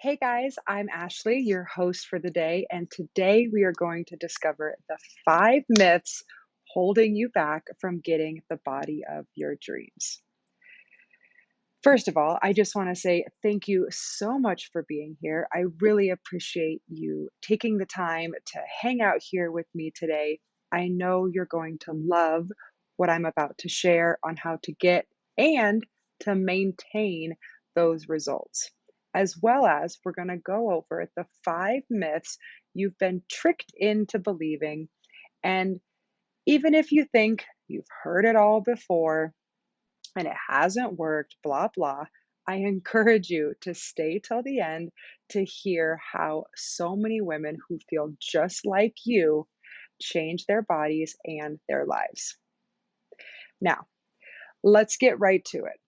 Hey guys, I'm Ashley, your host for the day, and today we are going to discover the 5 myths holding you back from getting the body of your dreams. First of all, I just want to say thank you so much for being here. I really appreciate you taking the time to hang out here with me today. I know you're going to love what I'm about to share on how to get and to maintain those results, as well as we're going to go over the 5 myths you've been tricked into believing. And even if you think you've heard it all before, and it hasn't worked, blah, blah, I encourage you to stay till the end to hear how so many women who feel just like you change their bodies and their lives. Now, let's get right to it.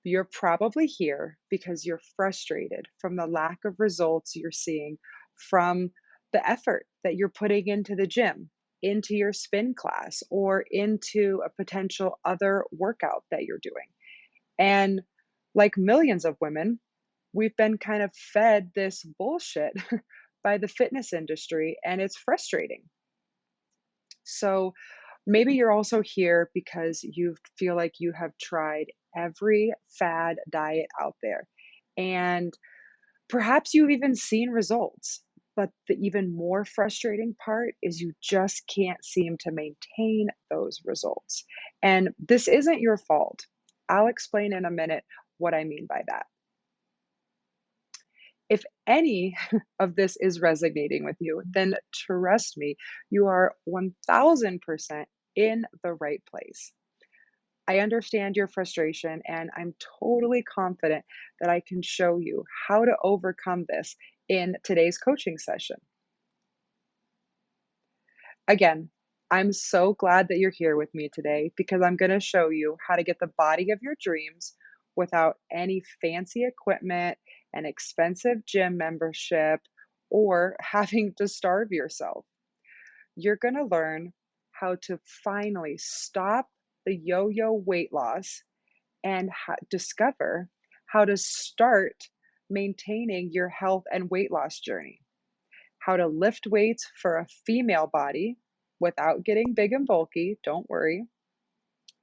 You're probably here because you're frustrated from the lack of results you're seeing from the effort that you're putting into the gym, into your spin class, or into a potential other workout that you're doing. And like millions of women, we've been kind of fed this bullshit by the fitness industry, and it's frustrating. So maybe you're also here because you feel like you have tried every fad diet out there. And perhaps you've even seen results. But the even more frustrating part is you just can't seem to maintain those results. And this isn't your fault. I'll explain in a minute what I mean by that. If any of this is resonating with you, then trust me, you are 1000% in the right place. I understand your frustration, and I'm totally confident that I can show you how to overcome this in today's coaching session. Again, I'm so glad that you're here with me today because I'm going to show you how to get the body of your dreams without any fancy equipment, an expensive gym membership, or having to starve yourself. You're going to learn how to finally stop the yo yo weight loss and discover how to start maintaining your health and weight loss journey, how to lift weights for a female body without getting big and bulky. Don't worry.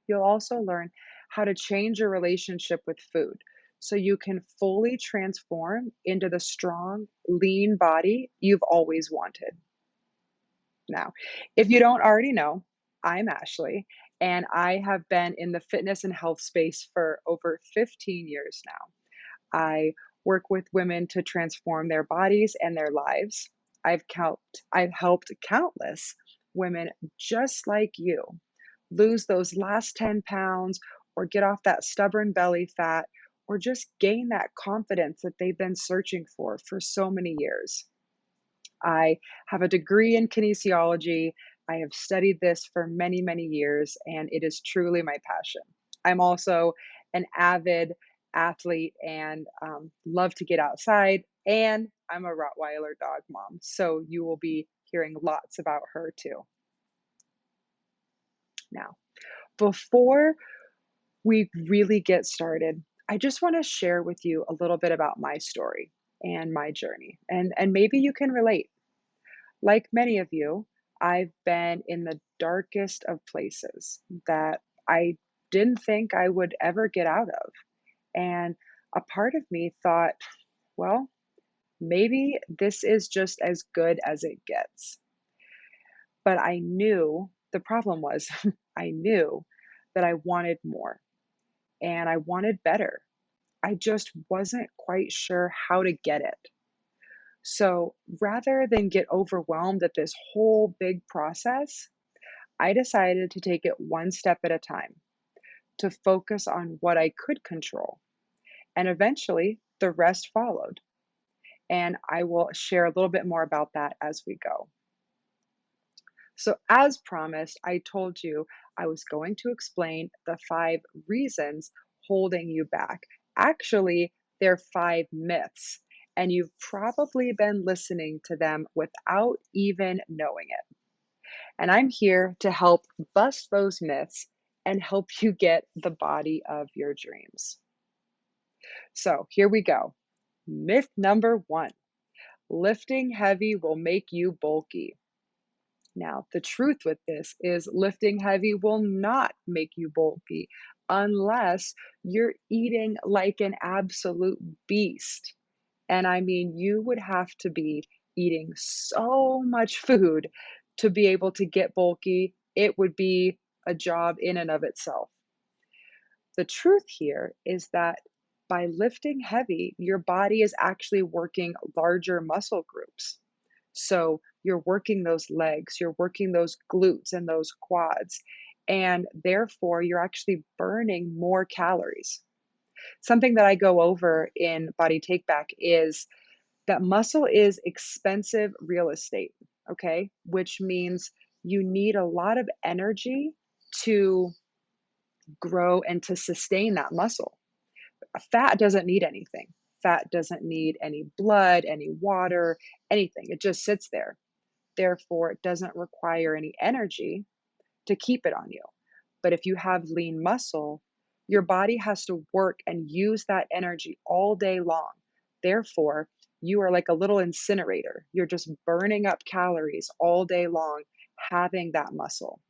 You'll also learn how to change your relationship with food so you can fully transform into the strong, lean body you've always wanted. Now, if you don't already know, I'm Ashley, and I have been in the fitness and health space for over 15 years now. I work with women to transform their bodies and their lives. I've helped countless women just like you lose those last 10 pounds or get off that stubborn belly fat or just gain that confidence that they've been searching for so many years. I have a degree in kinesiology. I have studied this for many, many years, and it is truly my passion. I'm also an avid athlete and love to get outside, and I'm a Rottweiler dog mom. So you will be hearing lots about her too. Now, before we really get started, I just want to share with you a little bit about my story and my journey, and maybe you can relate. Like many of you, I've been in the darkest of places that I didn't think I would ever get out of. And a part of me thought, well, maybe this is just as good as it gets. But I knew the problem was I knew that I wanted more and I wanted better. I just wasn't quite sure how to get it. So rather than get overwhelmed at this whole big process, I decided to take it one step at a time, to focus on what I could control. And eventually, the rest followed. And I will share a little bit more about that as we go. So, as promised, I told you I was going to explain the 5 reasons holding you back. Actually, they're 5 myths, and you've probably been listening to them without even knowing it. And I'm here to help bust those myths and help you get the body of your dreams. So here we go. Myth number one, lifting heavy will make you bulky. Now, the truth with this is lifting heavy will not make you bulky unless you're eating like an absolute beast. And I mean, you would have to be eating so much food to be able to get bulky. It would be a job in and of itself. The truth here is that by lifting heavy, your body is actually working larger muscle groups. So you're working those legs, you're working those glutes and those quads, and therefore you're actually burning more calories. Something that I go over in Body Take Back is that muscle is expensive real estate, okay? Which means you need a lot of energy to grow and to sustain that muscle. Fat doesn't need anything. Fat doesn't need any blood, any water, anything. It just sits there. Therefore, it doesn't require any energy to keep it on you. But if you have lean muscle, your body has to work and use that energy all day long. Therefore, you are like a little incinerator. You're just burning up calories all day long, having that muscle.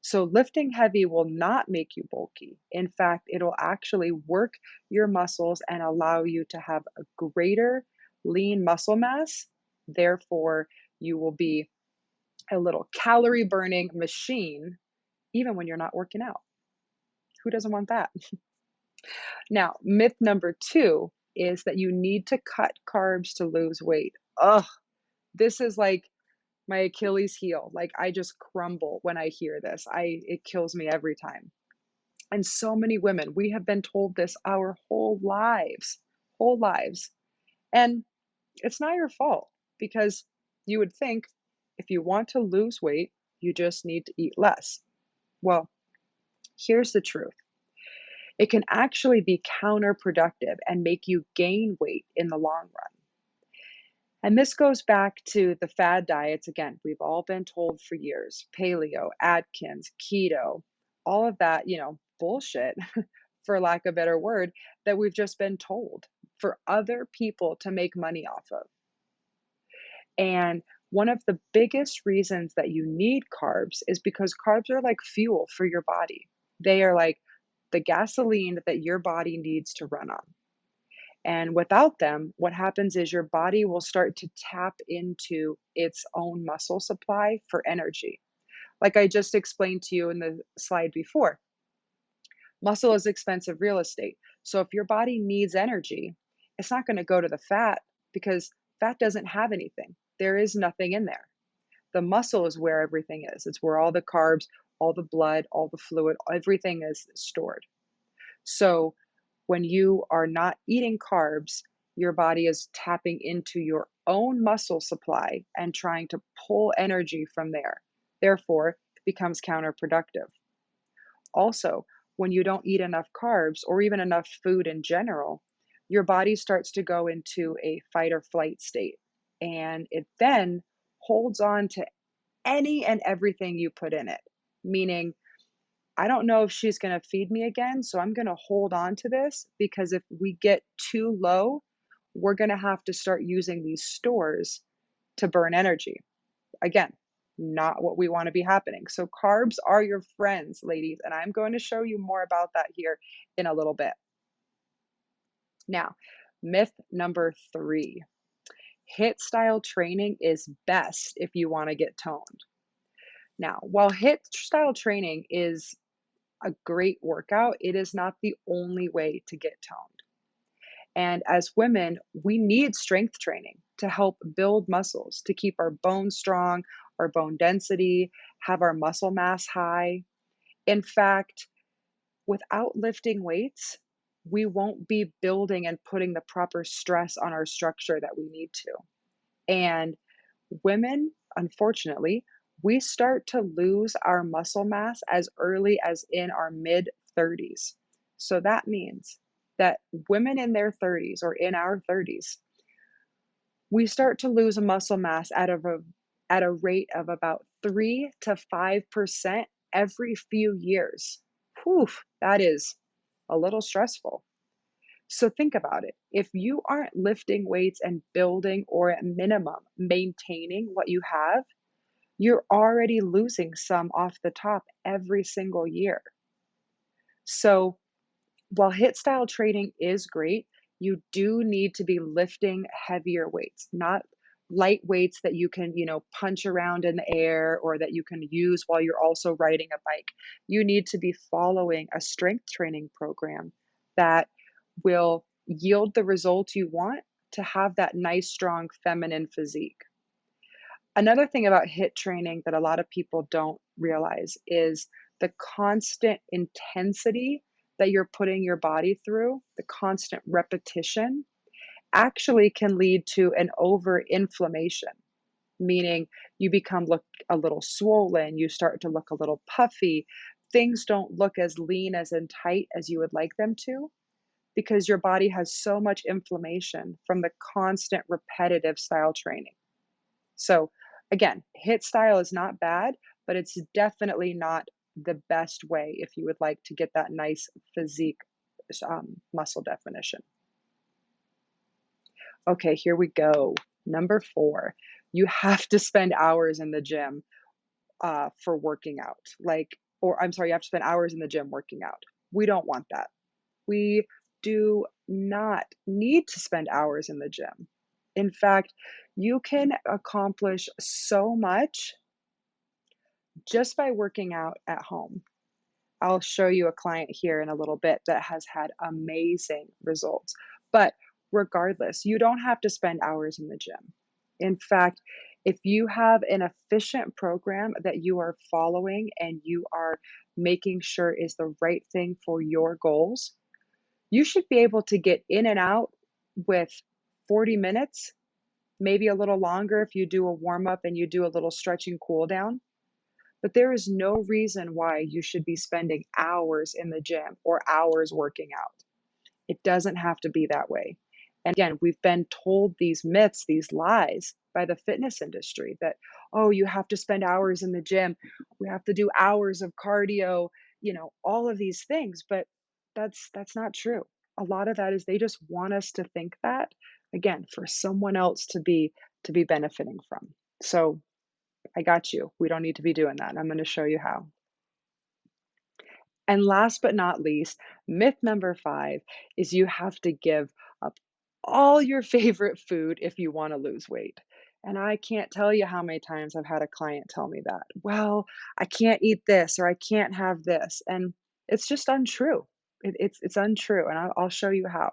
So, lifting heavy will not make you bulky. In fact, it'll actually work your muscles and allow you to have a greater lean muscle mass. Therefore, you will be a little calorie burning machine even when you're not working out. Who doesn't want that? Now, myth number two is that you need to cut carbs to lose weight. Ugh, this is like my Achilles heel. Like I just crumble when I hear this. It kills me every time. And so many women, we have been told this our whole lives, whole lives. And it's not your fault because you would think if you want to lose weight, you just need to eat less. Well, here's the truth. It can actually be counterproductive and make you gain weight in the long run. And this goes back to the fad diets. Again, we've all been told for years paleo, Atkins, keto, all of that, bullshit, for lack of a better word, that we've just been told for other people to make money off of. And one of the biggest reasons that you need carbs is because carbs are like fuel for your body. They are like the gasoline that your body needs to run on. And without them, what happens is your body will start to tap into its own muscle supply for energy. Like I just explained to you in the slide before, muscle is expensive real estate. So if your body needs energy, it's not going to go to the fat because fat doesn't have anything. There is nothing in there. The muscle is where everything is. It's where all the carbs, all the blood, all the fluid, everything is stored. So when you are not eating carbs, your body is tapping into your own muscle supply and trying to pull energy from there. Therefore, it becomes counterproductive. Also, when you don't eat enough carbs or even enough food in general, your body starts to go into a fight or flight state. And it then holds on to any and everything you put in it, meaning I don't know if she's gonna feed me again, so I'm gonna hold on to this because if we get too low, we're gonna have to start using these stores to burn energy. Again, not what we want to be happening. So carbs are your friends, ladies, and I'm going to show you more about that here in a little bit. Now, myth number three, HIIT style training is best if you want to get toned. Now, while HIIT style training is a great workout, it is not the only way to get toned. And as women, we need strength training to help build muscles, to keep our bones strong, our bone density, have our muscle mass high. In fact, without lifting weights, we won't be building and putting the proper stress on our structure that we need to. And women, unfortunately, we start to lose our muscle mass as early as in our mid 30s. So that means that women in their 30s or in our 30s, we start to lose a muscle mass at a rate of about 3 to 5% every few years. Whew, that is a little stressful. So think about it. If you aren't lifting weights and building or at minimum maintaining what you have, you're already losing some off the top every single year. So while HIIT style training is great, you do need to be lifting heavier weights, not light weights that you can, punch around in the air or that you can use while you're also riding a bike. You need to be following a strength training program that will yield the results you want to have that nice, strong, feminine physique. Another thing about HIIT training that a lot of people don't realize is the constant intensity that you're putting your body through, the constant repetition, actually can lead to an overinflammation, meaning you become look a little swollen, you start to look a little puffy. Things don't look as lean as and tight as you would like them to because your body has so much inflammation from the constant repetitive style training. So again, HIIT style is not bad, but it's definitely not the best way if you would like to get that nice physique, muscle definition. Okay, here we go. Number 4, you have to spend hours in the gym, for working out. Or I'm sorry, you have to spend hours in the gym working out. We don't want that. We do not need to spend hours in the gym. In fact, you can accomplish so much just by working out at home. I'll show you a client here in a little bit that has had amazing results. But regardless, you don't have to spend hours in the gym. In fact, if you have an efficient program that you are following and you are making sure is the right thing for your goals, you should be able to get in and out with 40 minutes, maybe a little longer if you do a warm up and you do a little stretching cool down. But there is no reason why you should be spending hours in the gym or hours working out. It doesn't have to be that way. And again, we've been told these myths, these lies by the fitness industry that, oh, you have to spend hours in the gym. We have to do hours of cardio, all of these things. But that's not true. A lot of that is they just want us to think that, again, for someone else to be benefiting from. So I got you. We don't need to be doing that. I'm going to show you how. And last but not least, myth number 5 is you have to give up all your favorite food if you want to lose weight. And I can't tell you how many times I've had a client tell me that. Well, I can't eat this or I can't have this. And it's just untrue. It's untrue. And I'll show you how.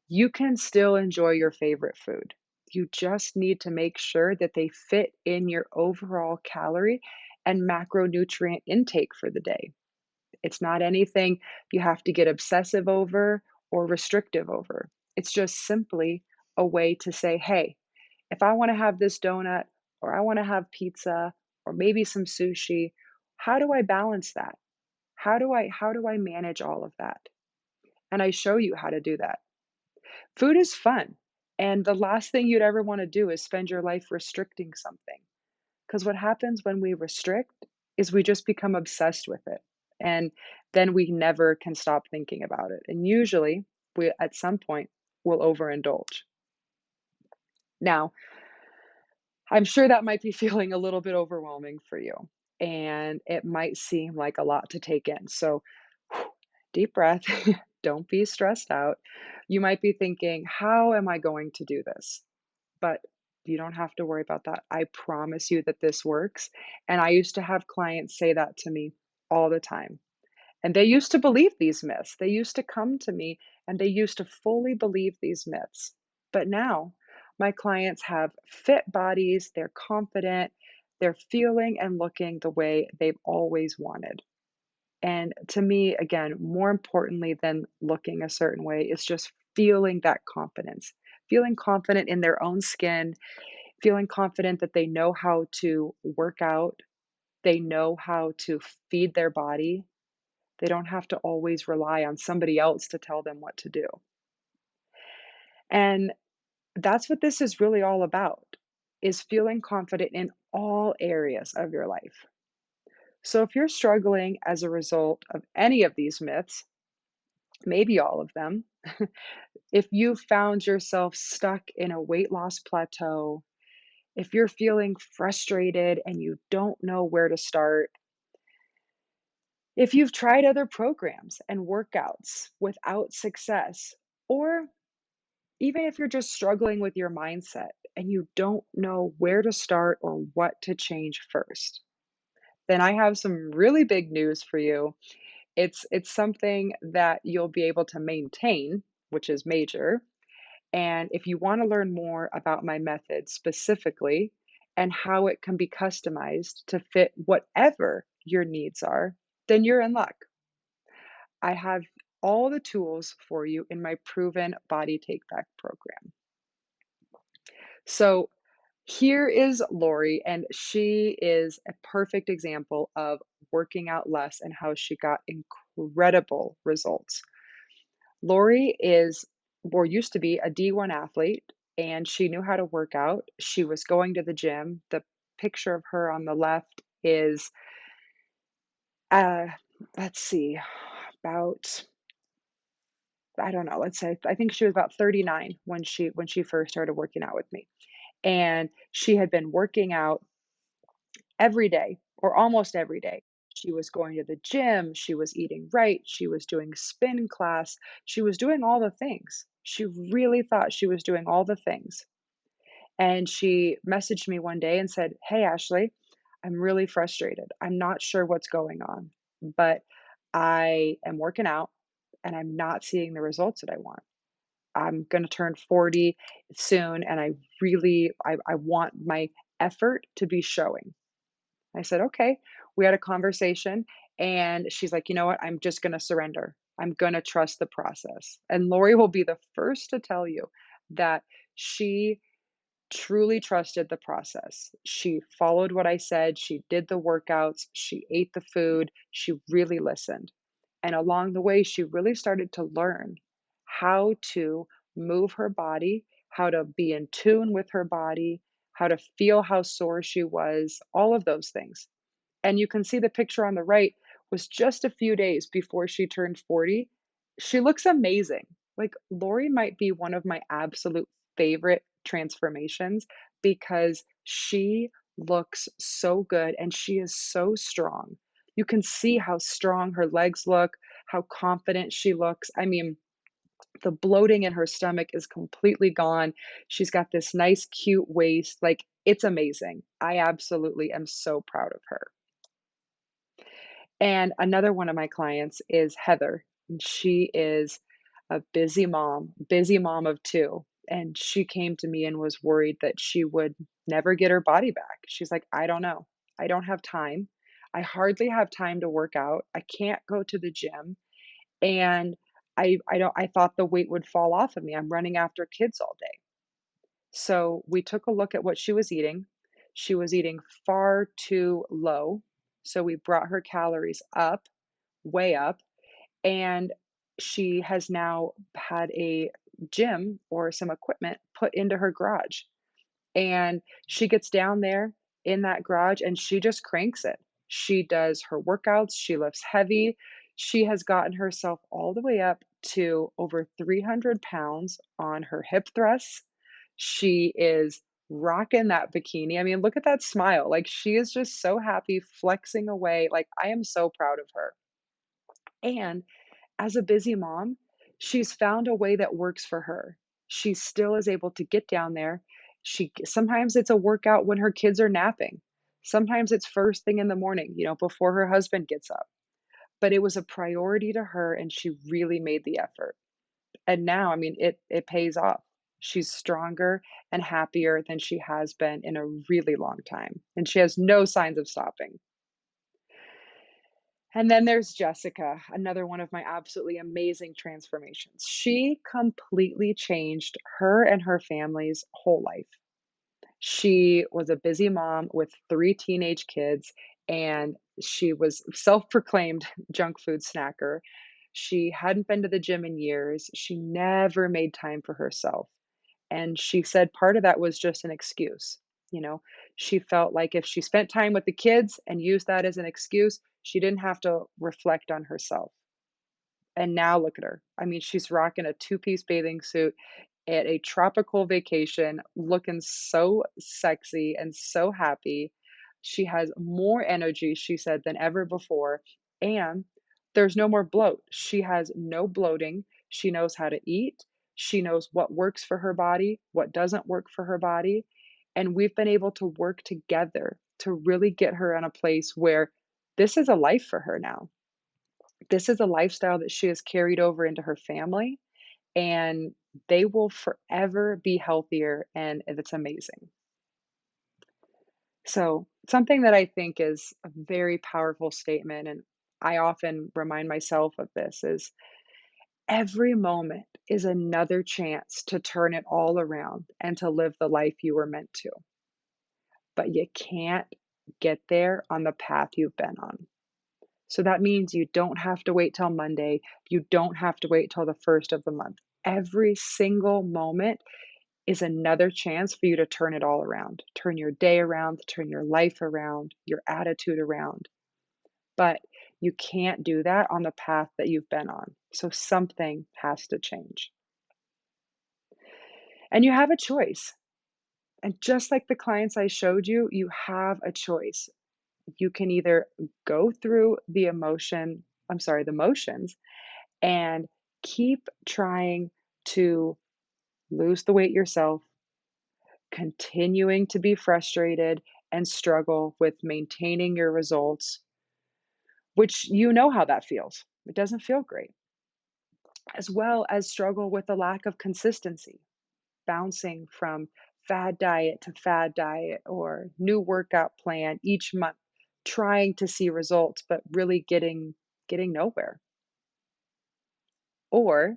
You can still enjoy your favorite food. You just need to make sure that they fit in your overall calorie and macronutrient intake for the day. It's not anything you have to get obsessive over or restrictive over. It's just simply a way to say, hey, if I want to have this donut or I want to have pizza or maybe some sushi, how do I balance that? How do I manage all of that? And I show you how to do that. Food is fun. And the last thing you'd ever want to do is spend your life restricting something. Because what happens when we restrict is we just become obsessed with it. And then we never can stop thinking about it. And usually, we at some point will overindulge. Now, I'm sure that might be feeling a little bit overwhelming for you. And it might seem like a lot to take in. So, deep breath. Don't be stressed out. You might be thinking, how am I going to do this? But you don't have to worry about that. I promise you that this works. And I used to have clients say that to me all the time. And they used to believe these myths. They used to come to me and they used to fully believe these myths. But now my clients have fit bodies, they're confident, they're feeling and looking the way they've always wanted. And to me, again, more importantly than looking a certain way, is just feeling that confidence, feeling confident in their own skin, feeling confident that they know how to work out, they know how to feed their body. They don't have to always rely on somebody else to tell them what to do. And that's what this is really all about, is feeling confident in all areas of your life. So if you're struggling as a result of any of these myths, maybe all of them, If you found yourself stuck in a weight loss plateau, if you're feeling frustrated and you don't know where to start, if you've tried other programs and workouts without success, or even if you're just struggling with your mindset and you don't know where to start or what to change first, then I have some really big news for you. It's something that you'll be able to maintain, which is major. And if you want to learn more about my method specifically and how it can be customized to fit whatever your needs are, then you're in luck. I have all the tools for you in my proven body take back program. So here is Lori, and she is a perfect example of working out less and how she got incredible results. Lori is or used to be a D1 athlete, and she knew how to work out. She was going to the gym. The picture of her on the left is, uh, let's see, about I don't know, let's say I think she was about 39 when she first started working out with me. And she had been working out every day or almost every day. She was going to the gym, she was eating right, she was doing spin class, she was doing all the things. She really thought she was doing all the things. And she messaged me one day and said, "Hey, Ashley, I'm really frustrated. I'm not sure what's going on, but I am working out and I'm not seeing the results that I want. I'm going to turn 40 soon and I want my effort to be showing." I said, "Okay." We had a conversation and she's like, "You know what? I'm just going to surrender. I'm going to trust the process." And Lori will be the first to tell you that she truly trusted the process. She followed what I said, she did the workouts, she ate the food, she really listened. And along the way, she really started to learn how to move her body, how to be in tune with her body, how to feel how sore she was, all of those things. And you can see the picture on the right was just a few days before she turned 40. She looks amazing. Like, Lori might be one of my absolute favorite transformations because she looks so good and she is so strong. You can see how strong her legs look, how confident she looks. I mean, the bloating in her stomach is completely gone. She's got this nice, cute waist. Like, it's amazing. I absolutely am so proud of her. And another one of my clients is Heather, and she is a busy mom of 2, and she came to me and was worried that she would never get her body back. She's like, "I don't know. I don't have time. I hardly have time to work out. I can't go to the gym, and I thought the weight would fall off of me. I'm running after kids all day." So, we took a look at what she was eating. She was eating far too low, so we brought her calories up, way up, and she has now had a gym or some equipment put into her garage. And she gets down there in that garage and she just cranks it. She does her workouts, she lifts heavy. She has gotten herself all the way up to over 300 pounds on her hip thrusts. She is rocking that bikini. I mean, look at that smile. Like, she is just so happy, flexing away. Like, I am so proud of her. And as a busy mom, she's found a way that works for her. She still is able to get down there. Sometimes it's a workout when her kids are napping. Sometimes it's first thing in the morning, before her husband gets up. But it was a priority to her and she really made the effort. And now, I mean, it pays off. She's stronger and happier than she has been in a really long time, and she has no signs of stopping. And then there's Jessica, another one of my absolutely amazing transformations. She completely changed her and her family's whole life. She was a busy mom with 3 teenage kids, and she was self-proclaimed junk food snacker. She hadn't been to the gym in years. She never made time for herself. And she said part of that was just an excuse. You know, she felt like if she spent time with the kids and used that as an excuse, she didn't have to reflect on herself. And now look at her. I mean, she's rocking a two-piece bathing suit at a tropical vacation, looking so sexy and so happy. She has more energy, she said, than ever before. And there's no more bloat. She has no bloating. She knows how to eat. She knows what works for her body, what doesn't work for her body. And we've been able to work together to really get her in a place where this is a life for her now. This is a lifestyle that she has carried over into her family, and they will forever be healthier, and it's amazing. So, something that I think is a very powerful statement, and I often remind myself of this, is every moment is another chance to turn it all around and to live the life you were meant to. But you can't get there on the path you've been on. So that means you don't have to wait till Monday. You don't have to wait till the first of the month. Every single moment is another chance for you to turn it all around, turn your day around, turn your life around, your attitude around. But you can't do that on the path that you've been on. So something has to change. And you have a choice. And just like the clients I showed you, you have a choice. You can either go through the motions and keep trying to lose the weight yourself, continuing to be frustrated and struggle with maintaining your results, which you know how that feels. It doesn't feel great, as well as struggle with the lack of consistency, bouncing from fad diet to fad diet or new workout plan each month, trying to see results, but really getting nowhere. Or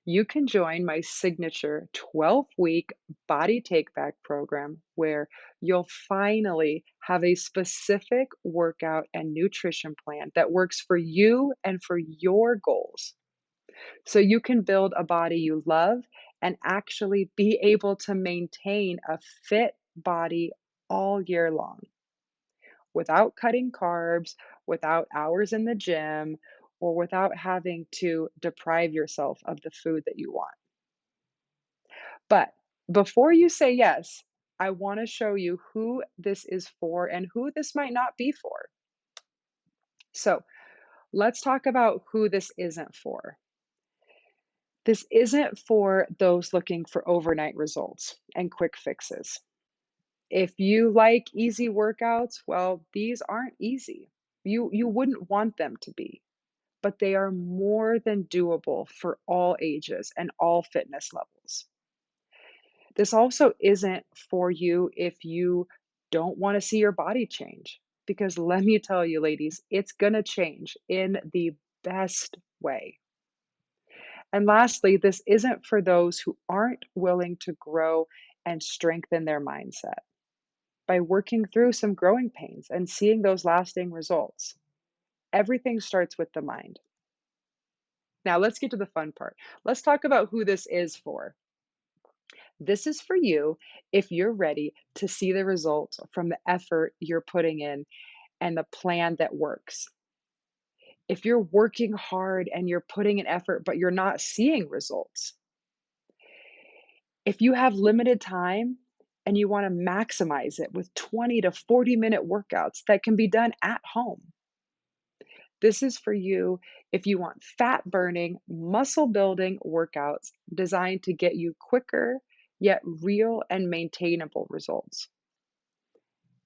you can join my signature 12-week body take back program where you'll finally have a specific workout and nutrition plan that works for you and for your goals. So you can build a body you love and actually be able to maintain a fit body all year long without cutting carbs, without hours in the gym, or without having to deprive yourself of the food that you want. But before you say yes, I want to show you who this is for and who this might not be for. So let's talk about who this isn't for. This isn't for those looking for overnight results and quick fixes. If you like easy workouts, well, these aren't easy. You wouldn't want them to be, but they are more than doable for all ages and all fitness levels. This also isn't for you if you don't want to see your body change. Because let me tell you, ladies, it's going to change in the best way. And lastly, this isn't for those who aren't willing to grow and strengthen their mindset by working through some growing pains and seeing those lasting results. Everything starts with the mind. Now, let's get to the fun part. Let's talk about who this is for. This is for you if you're ready to see the results from the effort you're putting in and the plan that works. If you're working hard and you're putting in effort, but you're not seeing results. If you have limited time and you want to maximize it with 20 to 40-minute workouts that can be done at home. This is for you if you want fat burning, muscle building workouts designed to get you quicker, yet real and maintainable results.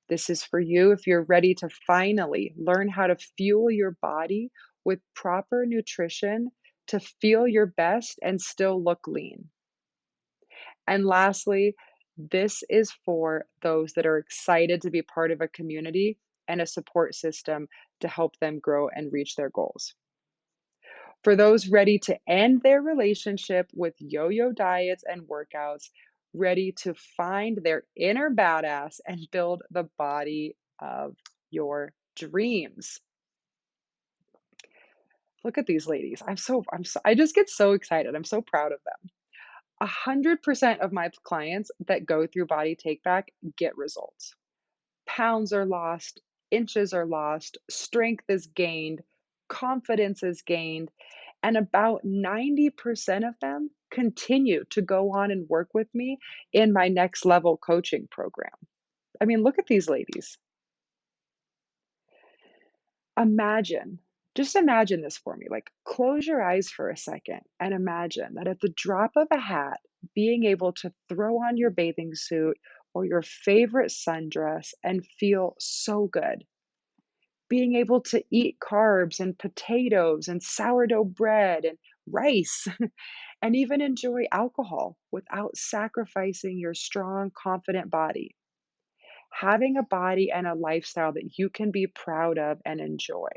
This is for you if you're ready to finally learn how to fuel your body with proper nutrition to feel your best and still look lean. And lastly, this is for those that are excited to be part of a community and a support system to help them grow and reach their goals. For those ready to end their relationship with yo yo diets and workouts, ready to find their inner badass and build the body of your dreams. Look at these ladies. I just get so excited. I'm so proud of them. 100% of my clients that go through Body Take Back get results. Pounds are lost, inches are lost, strength is gained, confidence is gained, And about 90% of them continue to go on and work with me in my next level coaching program. I mean, look at these ladies. Imagine, just imagine this for me. Like, close your eyes for a second and imagine that at the drop of a hat, being able to throw on your bathing suit or your favorite sundress and feel so good. Being able to eat carbs and potatoes and sourdough bread and rice and even enjoy alcohol without sacrificing your strong, confident body. Having a body and a lifestyle that you can be proud of and enjoy.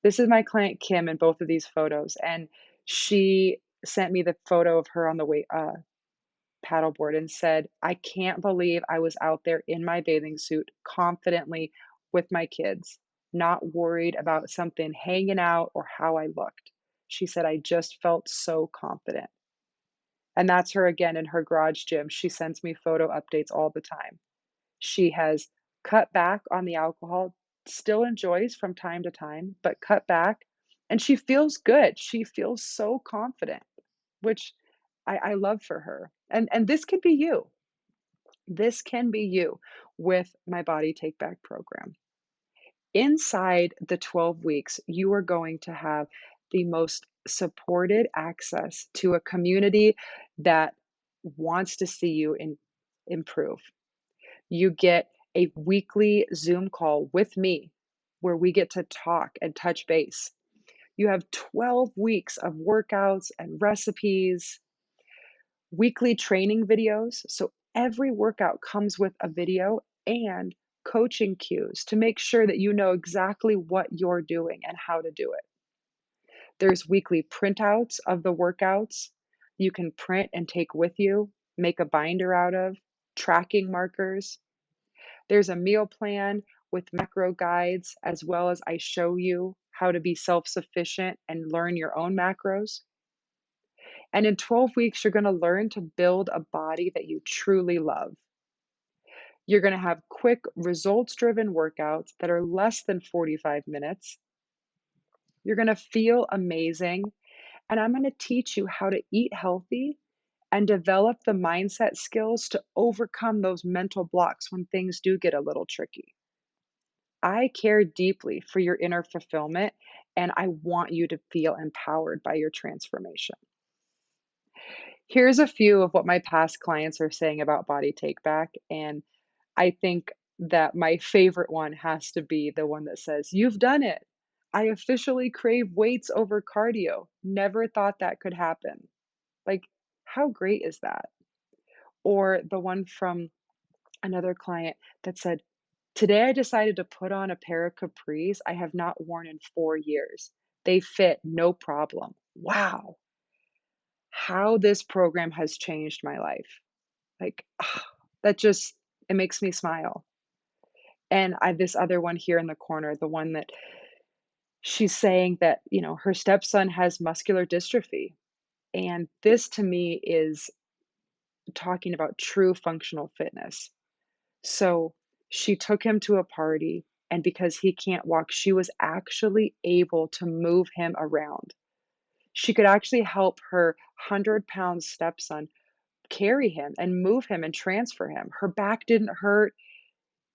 This is my client Kim in both of these photos, and she sent me the photo of her on the paddleboard and said, "I can't believe I was out there in my bathing suit confidently with my kids, not worried about something hanging out or how I looked." She said, "I just felt so confident." And that's her again in her garage gym. She sends me photo updates all the time. She has cut back on the alcohol, still enjoys from time to time, but cut back, and she feels good. She feels so confident, which I love for her. And this could be you. This can be you with my Body Take Back program. Inside the 12 weeks, you are going to have the most supported access to a community that wants to see you improve. You get a weekly Zoom call with me where we get to talk and touch base. You have 12 weeks of workouts and recipes, weekly training videos. So every workout comes with a video and coaching cues to make sure that you know exactly what you're doing and how to do it. There's weekly printouts of the workouts you can print and take with you, make a binder out of, tracking markers. There's a meal plan with macro guides, as well as I show you how to be self sufficient and learn your own macros. And in 12 weeks, you're going to learn to build a body that you truly love. You're going to have quick, results driven workouts that are less than 45 minutes. You're going to feel amazing. And I'm going to teach you how to eat healthy and develop the mindset skills to overcome those mental blocks when things do get a little tricky. I care deeply for your inner fulfillment, and I want you to feel empowered by your transformation. Here's a few of what my past clients are saying about Body Take Back, and I think that my favorite one has to be the one that says, "You've done it. I officially crave weights over cardio. Never thought that could happen." Like, how great is that? Or the one from another client that said, "Today I decided to put on a pair of capris I have not worn in 4 years. They fit no problem. Wow, how this program has changed my life." Like, that just it makes me smile. And I this other one here in the corner, the one that she's saying that, her stepson has muscular dystrophy. And this to me is talking about true functional fitness. So she took him to a party, and because he can't walk, she was actually able to move him around. She could actually help her 100-pound stepson carry him and move him and transfer him. Her back didn't hurt.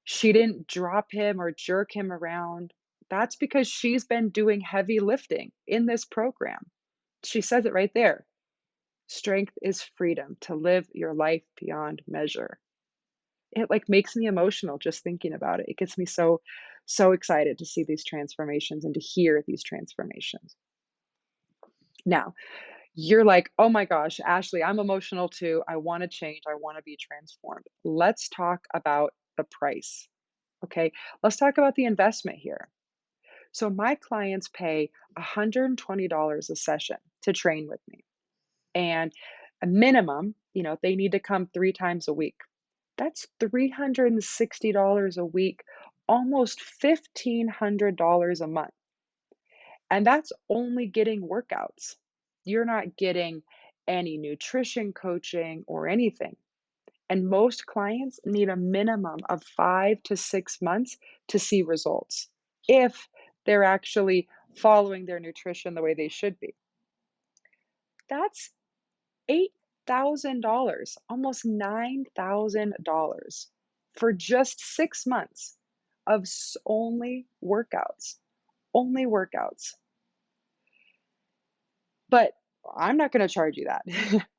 She didn't drop him or jerk him around. That's because she's been doing heavy lifting in this program. She says it right there. Strength is freedom to live your life beyond measure. It, like, makes me emotional just thinking about it. It gets me so excited to see these transformations and to hear these transformations. Now, you're like, "Oh my gosh, Ashley, I'm emotional too. I wanna change. I wanna be transformed." Let's talk about the price, okay? Let's talk about the investment here. So my clients pay $120 a session to train with me, and a minimum, they need to come 3 times a week. That's $360 a week, almost $1,500 a month, and that's only getting workouts. You're not getting any nutrition coaching or anything, and most clients need a minimum of 5 to 6 months to see results if they're actually following their nutrition the way they should be. That's $8,000, almost $9,000 for just 6 months of only workouts, only workouts. But I'm not gonna charge you that.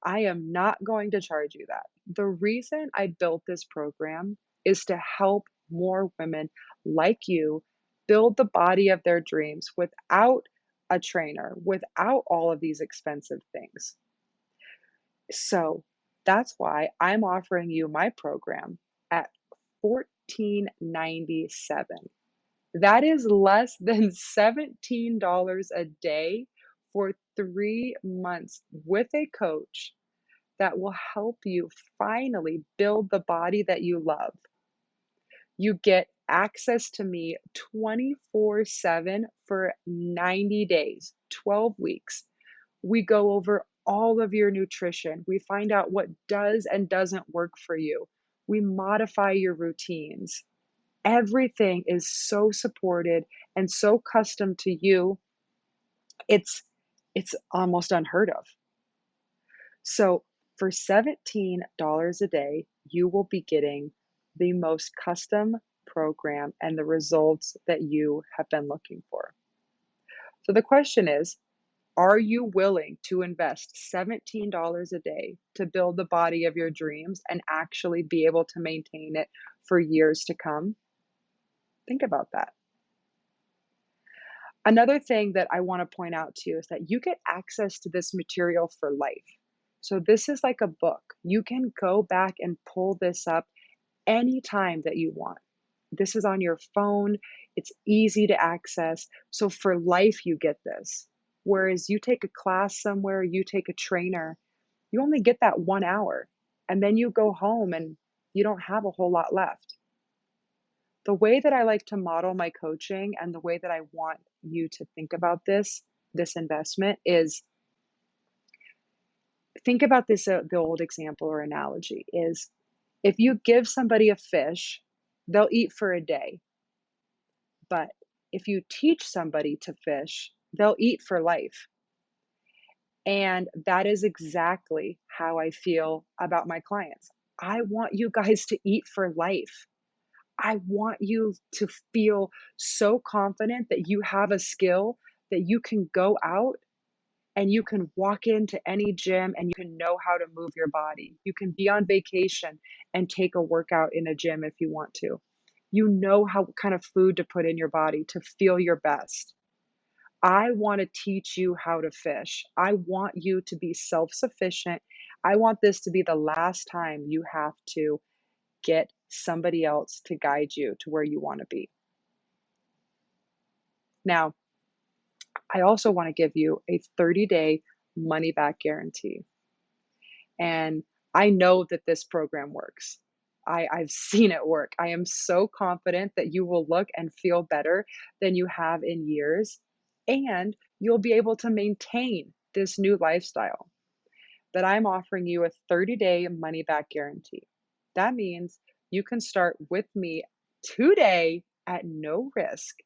I am not going to charge you that. The reason I built this program is to help more women like you build the body of their dreams without a trainer, without all of these expensive things. So that's why I'm offering you my program at 14.97. That is less than $17 a day for 3 months with a coach that will help you finally build the body that you love. You get access to me 24/7 for 90 days, 12 weeks. We go over all of your nutrition. We find out what does and doesn't work for you. We modify your routines. Everything is so supported and so custom to you. It's it's almost unheard of. So for $17 a day, you will be getting the most custom program and the results that you have been looking for. So the question is, are you willing to invest $17 a day to build the body of your dreams and actually be able to maintain it for years to come? Think about that. Another thing that I want to point out to you is that you get access to this material for life. So this is like a book. You can go back and pull this up anytime that you want. This is on your phone. It's easy to access. So for life, you get this. Whereas you take a class somewhere, you take a trainer, you only get that 1 hour. And then you go home and you don't have a whole lot left. The way that I like to model my coaching and the way that I want you to think about this investment is think about this, the old example or analogy is if you give somebody a fish, they'll eat for a day. But if you teach somebody to fish, they'll eat for life. And that is exactly how I feel about my clients. I want you guys to eat for life. I want you to feel so confident that you have a skill that you can go out and you can walk into any gym and you can know how to move your body. You can be on vacation and take a workout in a gym if you want to. You know how kind of food to put in your body to feel your best. I want to teach you how to fish. I want you to be self sufficient. I want this to be the last time you have to get somebody else to guide you to where you want to be. Now, I also want to give you a 30-day money back guarantee. And I know that this program works. I've seen it work. I am so confident that you will look and feel better than you have in years, and you'll be able to maintain this new lifestyle. That I'm offering you a 30-day money back guarantee. That means you can start with me today at no risk.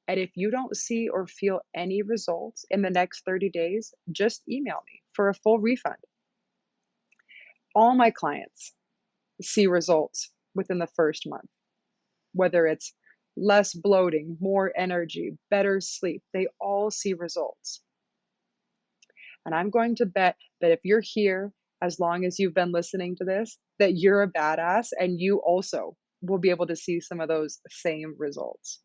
And if you don't see or feel any results in the next 30 days, just email me for a full refund. All my clients see results within the first month, whether it's less bloating, more energy, better sleep, they all see results. And I'm going to bet that if you're here, as long as you've been listening to this, that you're a badass and you also will be able to see some of those same results.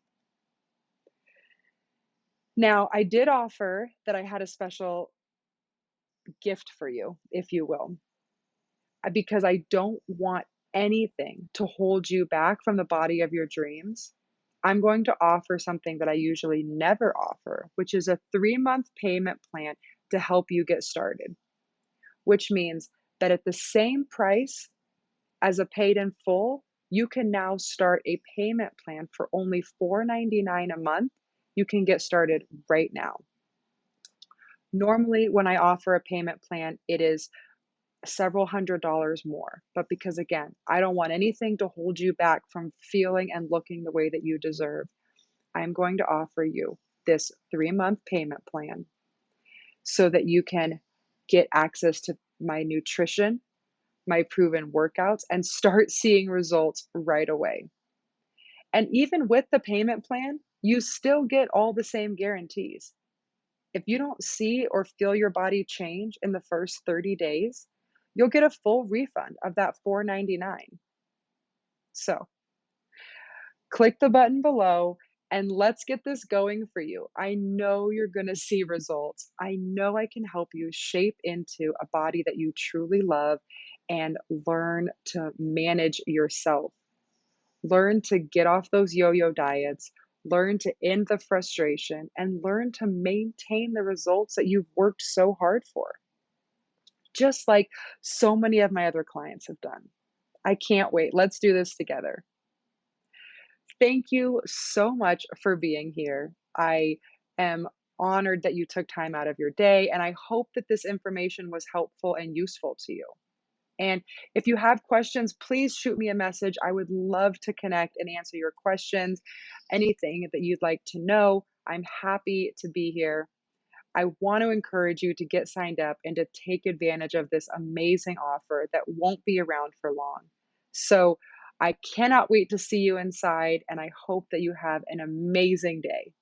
Now, I did offer that I had a special gift for you, if you will, because I don't want anything to hold you back from the body of your dreams. I'm going to offer something that I usually never offer, which is a 3-month payment plan to help you get started, which means that at the same price as a paid in full, you can now start a payment plan for only $4.99 a month. You can get started right now. Normally, when I offer a payment plan, it is several $100s more. But because again, I don't want anything to hold you back from feeling and looking the way that you deserve, I'm going to offer you this 3-month payment plan so that you can get access to my nutrition, my proven workouts, and start seeing results right away. And even with the payment plan, you still get all the same guarantees. If you don't see or feel your body change in the first 30 days, you'll get a full refund of that $4.99. So, click the button below and let's get this going for you. I know you're going to see results. I know I can help you shape into a body that you truly love and learn to manage yourself. Learn to get off those yo yo diets, learn to end the frustration, and learn to maintain the results that you've worked so hard for, just like so many of my other clients have done. I can't wait. Let's do this together. Thank you so much for being here. I am honored that you took time out of your day, and I hope that this information was helpful and useful to you. And if you have questions, please shoot me a message. I would love to connect and answer your questions. Anything that you'd like to know, I'm happy to be here. I want to encourage you to get signed up and to take advantage of this amazing offer that won't be around for long. So I cannot wait to see you inside, and I hope that you have an amazing day.